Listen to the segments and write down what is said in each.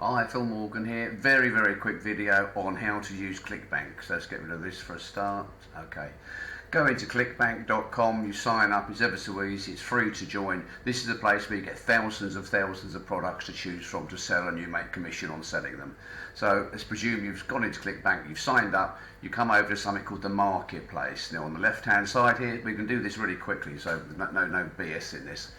Hi, Phil Morgan here. Very, very quick video on how to use Clickbank. So let's get rid of this for a start. Okay. Go into clickbank.com, you sign up, it's ever so easy, it's free to join. This is a place where you get thousands of products to choose from to sell, and you make commission on selling them. So let's presume you've gone into Clickbank, you've signed up, you come over to something called the marketplace. Now on the left hand side here, we can do this really quickly, so no BS in this.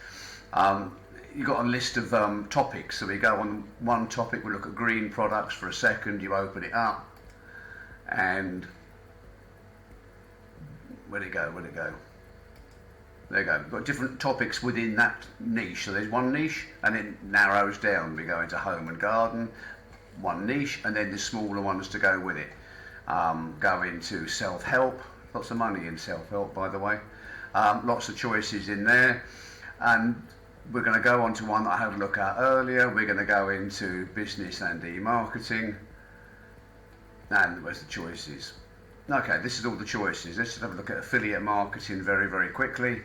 You've got a list of topics, so we go on one topic, we look at green products for a second, you open it up, and where'd it go? There you go. We've got different topics within that niche. So there's one niche, and it narrows down. We go into home and garden, one niche, and then the smaller ones to go with it. Go into self-help. Lots of money in self-help, by the way. Lots of choices in there. And we're going to go on to one that I had a look at earlier. We're going to go into business and e-marketing. And where's the choices? Okay, this is all the choices. Let's have a look at affiliate marketing very, very quickly.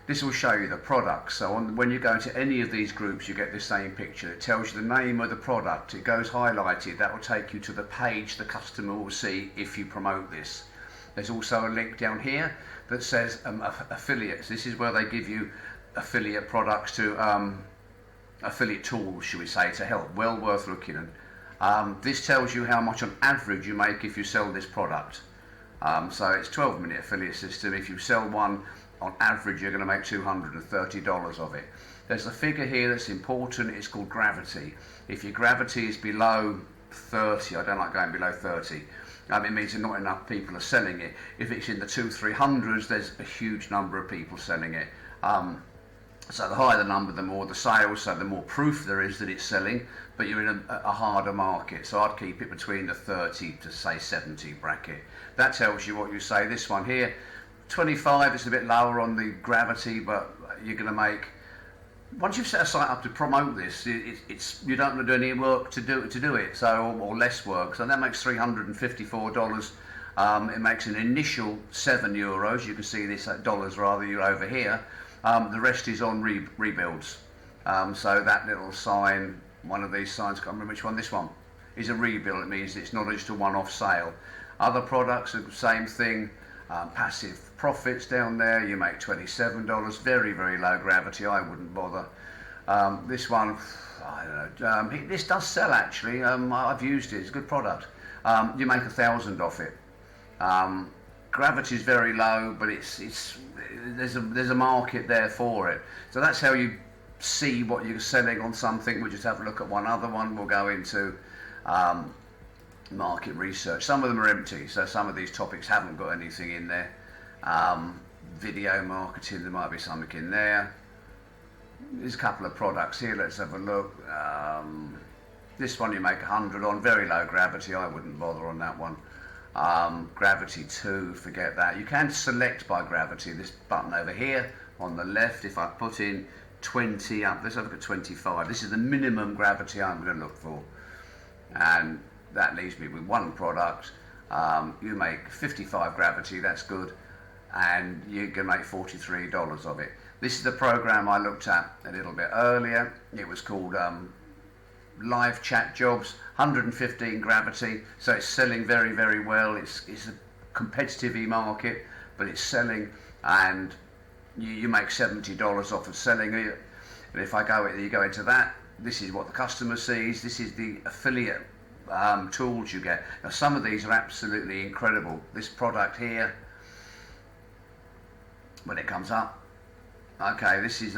This will show you the products. So when you go into any of these groups, you get the same picture. It tells you the name of the product. It goes highlighted. That will take you to the page the customer will see if you promote this. There's also a link down here that says affiliates. This is where they give you affiliate products to affiliate tools, should we say, to help. Well worth looking at. This tells you how much on average you make if you sell this product. So it's 12-minute affiliate system. If you sell one, on average you're going to make $230 of it. There's a figure here that's important. It's called gravity. If your gravity is below 30, I don't like going below 30, it means that not enough people are selling it. If it's in the 200-300s, there's a huge number of people selling it. So the higher the number, the more the sales, so the more proof there is that it's selling, but you're in a harder market. So I'd keep it between the 30 to say 70 bracket. That tells you what you say. This one here, 25, it's a bit lower on the gravity, but you're going to make, once you've set a site up to promote this, you don't have to do any work to do it, so or less work. So that makes $354. It makes an initial €7. You can see this at dollars rather, you're over here. The rest is on rebuilds. So that little sign, one of these signs, I can't remember which one, this one, is a rebuild. It means it's not just a one-off sale. Other products are the same thing. Passive profits down there, you make $27. Very, very low gravity, I wouldn't bother. This one, I don't know. This does sell actually. I've used it, it's a good product. You make 1,000 off it. Gravity is very low, but there's a market there for it. So that's how you see what you're selling on something. We'll just have a look at one other one. We'll go into market research. Some of them are empty, so some of these topics haven't got anything in there. Video marketing, there might be something in there. There's a couple of products here. Let's have a look. This one you make 100 on, very low gravity. I wouldn't bother on that one. Gravity 2, forget that. You can select by gravity. This button over here on the left, if I put in 20 up, let's have a look at 25. This is the minimum gravity I'm going to look for, and that leaves me with one product. You make 55 gravity, that's good, and you can make $43 of it. This is the program I looked at a little bit earlier. It was called live chat jobs, 115 gravity, so it's selling very, very well. It's a competitive e-market, but it's selling, and you make $70 off of selling it. And if you go into that, this is what the customer sees. This is the affiliate tools you get. Now some of these are absolutely incredible. This product here, when it comes up, okay, this is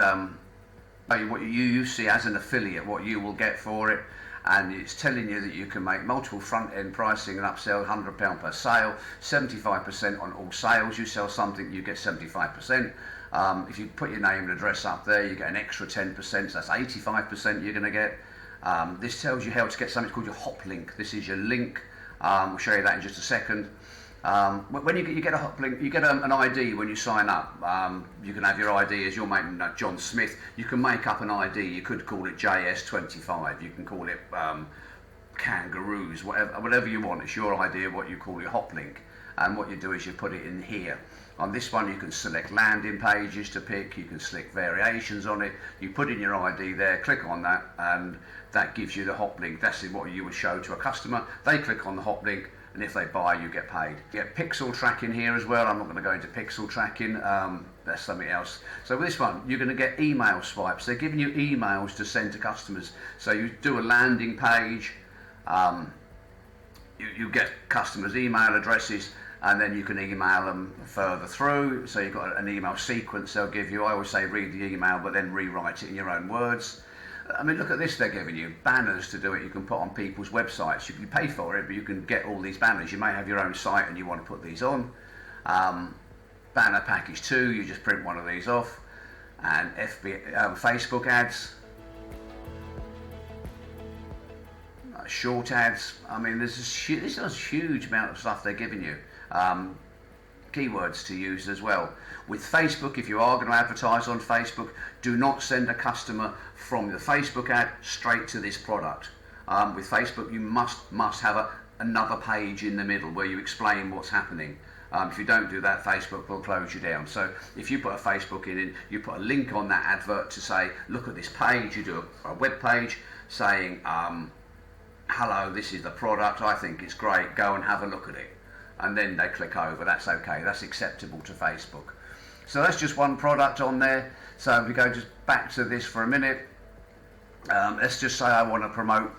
what you see as an affiliate, what you will get for it, and it's telling you that you can make multiple front-end pricing and upsell, £100 per sale, 75% on all sales. You sell something, you get 75%. If you put your name and address up there, you get an extra 10%, so that's 85% you're going to get. This tells you how to get something called your hop link. This is your link. We'll show you that in just a second. When you get a hop link, you get an ID when you sign up. You can have your ID as your name, John Smith. You can make up an ID. You could call it JS25. You can call it kangaroos, whatever you want. It's your idea what you call your hop link. And what you do is you put it in here. On this one you can select landing pages to pick, you can select variations on it, you put in your ID there, click on that, and that gives you the hop link. That's what you would show to a customer. They click on the hop link, and if they buy, you get paid. You get pixel tracking here as well. I'm not going to go into pixel tracking, that's something else. So with this one, you're going to get email swipes. They're giving you emails to send to customers. So you do a landing page, you get customers' email addresses, and then you can email them further through. So you've got an email sequence they'll give you. I always say read the email, but then rewrite it in your own words. I mean, look at this, they're giving you banners to do it. You can put on people's websites. You pay for it, but you can get all these banners. You may have your own site and you want to put these on. Banner package 2, you just print one of these off. And Facebook ads. Short ads. I mean, there's a huge amount of stuff they're giving you. Keywords to use as well. With Facebook, if you are going to advertise on Facebook, do not send a customer from the Facebook ad straight to this product. With Facebook, you must have another page in the middle where you explain what's happening. If you don't do that, Facebook will close you down. So if you put a Facebook in, you put a link on that advert to say, look at this page. You do a web page saying, hello, this is the product, I think it's great, go and have a look at it. And then they click over. That's okay, that's acceptable to Facebook. So that's just one product on there. So if we go just back to this for a minute, let's just say I want to promote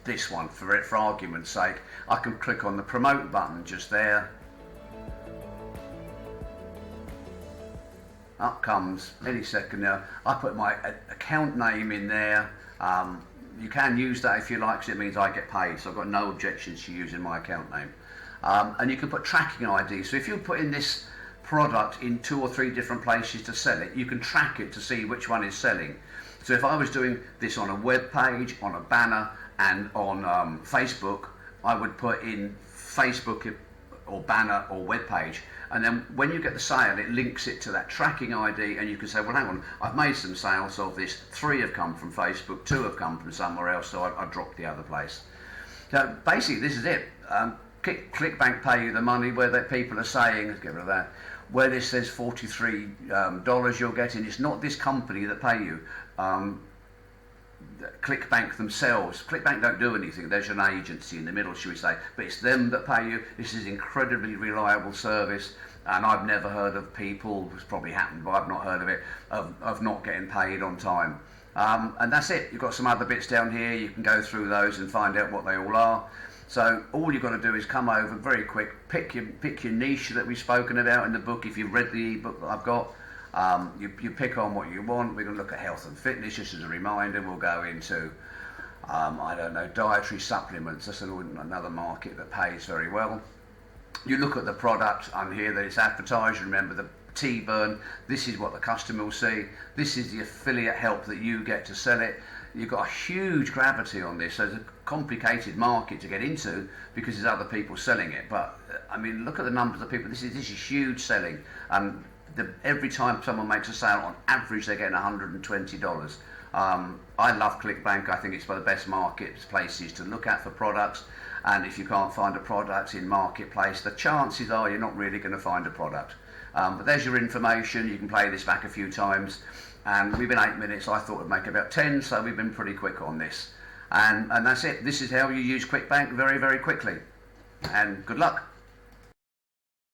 this one for argument's sake. I can click on the promote button just there. Up comes any second now. I put my account name in there. You can use that if you like, because it means I get paid, so I've got no objections to using my account name. And you can put tracking ID. So if you put in this product in 2 or 3 different places to sell it, you can track it to see which one is selling. So if I was doing this on a web page, on a banner, and on Facebook, I would put in Facebook or banner or web page, and then when you get the sale, it links it to that tracking ID, and you can say, well, hang on, I've made some sales of this, 3 have come from Facebook, 2 have come from somewhere else, so I dropped the other place. So basically this is it. Clickbank pay you the money where people are saying, let's get rid of that, where this says $43 you're getting. It's not this company that pay you. Clickbank themselves. Clickbank don't do anything. There's an agency in the middle, should we say, but it's them that pay you. This is incredibly reliable service, and I've never heard of people, it's probably happened, but I've not heard of it, of not getting paid on time. And that's it. You've got some other bits down here. You can go through those and find out what they all are. So all you've got to do is come over very quick, pick your niche that we've spoken about in the book. If you've read the ebook that I've got, you pick on what you want. We're going to look at health and fitness just as a reminder. We'll go into, I don't know, dietary supplements. That's another market that pays very well. You look at the product on here that it's advertised. Remember the T-burn. This is what the customer will see. This is the affiliate help that you get to sell it. You've got a huge gravity on this, so it's a complicated market to get into because there's other people selling it. But I mean, look at the numbers of people. This is huge selling. Every time someone makes a sale, on average, they're getting $120. I love Clickbank. I think it's one of the best marketplaces to look at for products. And if you can't find a product in Marketplace, the chances are you're not really going to find a product. But there's your information. You can play this back a few times. And we've been 8 minutes. I thought it'd make about 10, so we've been pretty quick on this. And that's it. This is how you use Clickbank very, very quickly. And good luck.